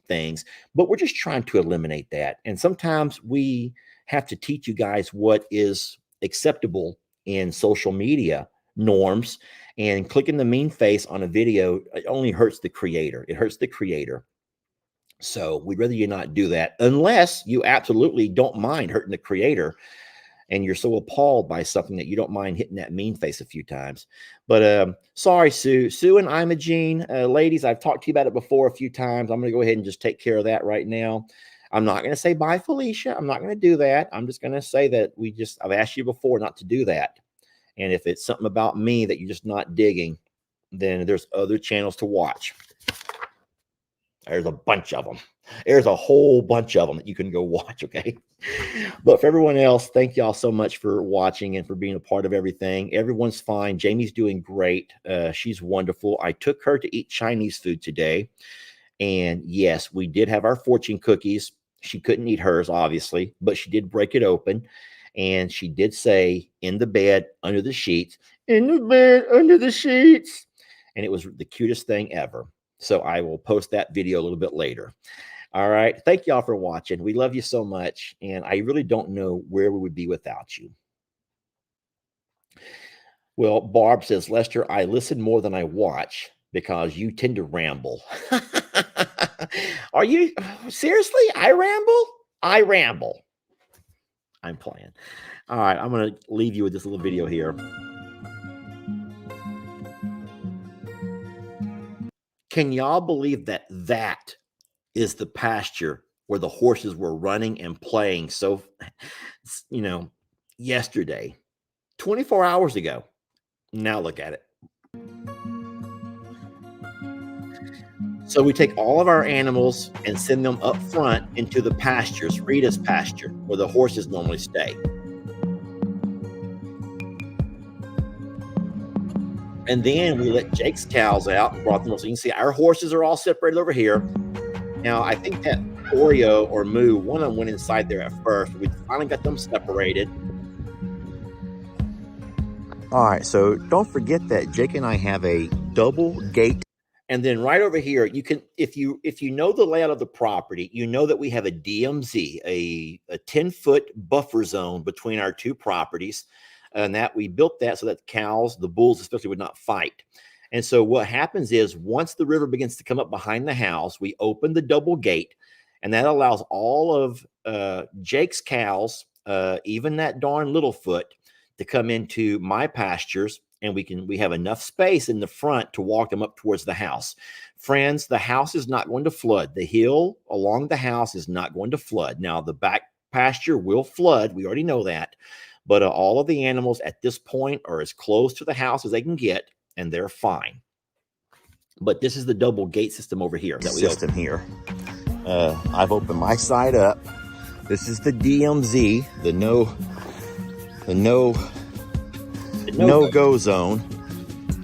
things, but we're just trying to eliminate that. And sometimes we have to teach you guys what is acceptable in social media norms, and clicking the mean face on a video, it only hurts the creator. It hurts the creator. So we'd rather you not do that, unless you absolutely don't mind hurting the creator and you're so appalled by something that you don't mind hitting that mean face a few times. But sorry, Sue. Sue and Imogene, ladies, I've talked to you about it before a few times. I'm going to go ahead and just take care of that right now. I'm not going to say bye, Felicia. I'm not going to do that. I'm just going to say that I've asked you before not to do that. And if it's something about me that you're just not digging, then there's other channels to watch. There's a bunch of them. There's a whole bunch of them that you can go watch, okay? But for everyone else, thank y'all so much for watching and for being a part of everything. Everyone's fine. Jamie's doing great. She's wonderful. I took her to eat Chinese food today. And yes, we did have our fortune cookies. She couldn't eat hers, obviously, but she did break it open. And she did say in the bed, under the sheets, in the bed under the sheets. And it was the cutest thing ever. So I will post that video a little bit later. All right. Thank y'all for watching. We love you so much. And I really don't know where we would be without you. Well, Barb says, Lester, I listen more than I watch because you tend to ramble. Are you seriously? I ramble? I ramble. I'm playing. All right. I'm going to leave you with this little video here. Can y'all believe that that is the pasture where the horses were running and playing? So, yesterday, 24 hours ago. Now look at it. So we take all of our animals and send them up front into the pastures, Rita's pasture, where the horses normally stay. And then we let Jake's cows out and brought them up. So you can see our horses are all separated over here. Now, I think that Oreo or Moo, one of them went inside there at first. We finally got them separated. All right, so don't forget that Jake and I have a double gate. And then right over here, you can, if you know the layout of the property, you know that we have a DMZ, a 10-foot buffer zone between our two properties. And that we built that so that the cows, the bulls especially, would not fight. And so what happens is once the river begins to come up behind the house, we open the double gate, and that allows all of Jake's cows, even that darn Littlefoot, to come into my pastures, and we have enough space in the front to walk them up towards the house. Friends, the house is not going to flood. The hill along the house is not going to flood. Now, the back pasture will flood. We already know that. But all of the animals at this point are as close to the house as they can get, and they're fine. But this is the double gate system over here that we open here. I've opened my side up. This is the DMZ, the no-go zone.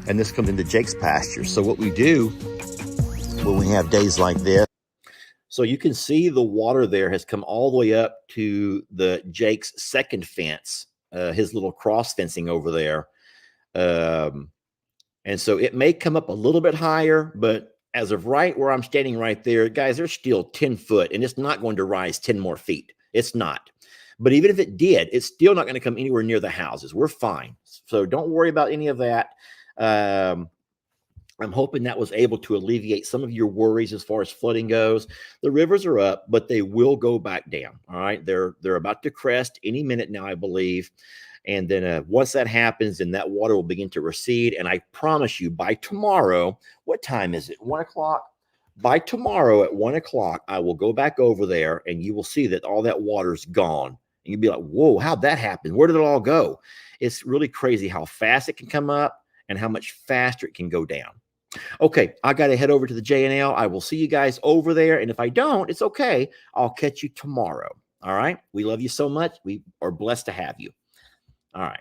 And this comes into Jake's pasture. So what we do when we have days like this, so you can see the water there has come all the way up to the Jake's second fence, his little cross fencing over there. And so it may come up a little bit higher, but as of right where I'm standing right there, guys, they're still 10 foot, and it's not going to rise 10 more feet. It's not. But even if it did, it's still not going to come anywhere near the houses. We're fine. So don't worry about any of that. I'm hoping that was able to alleviate some of your worries as far as flooding goes. The rivers are up, but they will go back down. All right. They're about to crest any minute now, I believe. And then once that happens, then that water will begin to recede. And I promise you, by tomorrow, what time is it? 1 o'clock? By tomorrow at 1 o'clock, I will go back over there, and you will see that all that water's gone. And you'll be like, whoa, how'd that happen? Where did it all go? It's really crazy how fast it can come up and how much faster it can go down. Okay, I got to head over to the J&L. I will see you guys over there. And if I don't, it's okay. I'll catch you tomorrow. All right. We love you so much. We are blessed to have you. All right.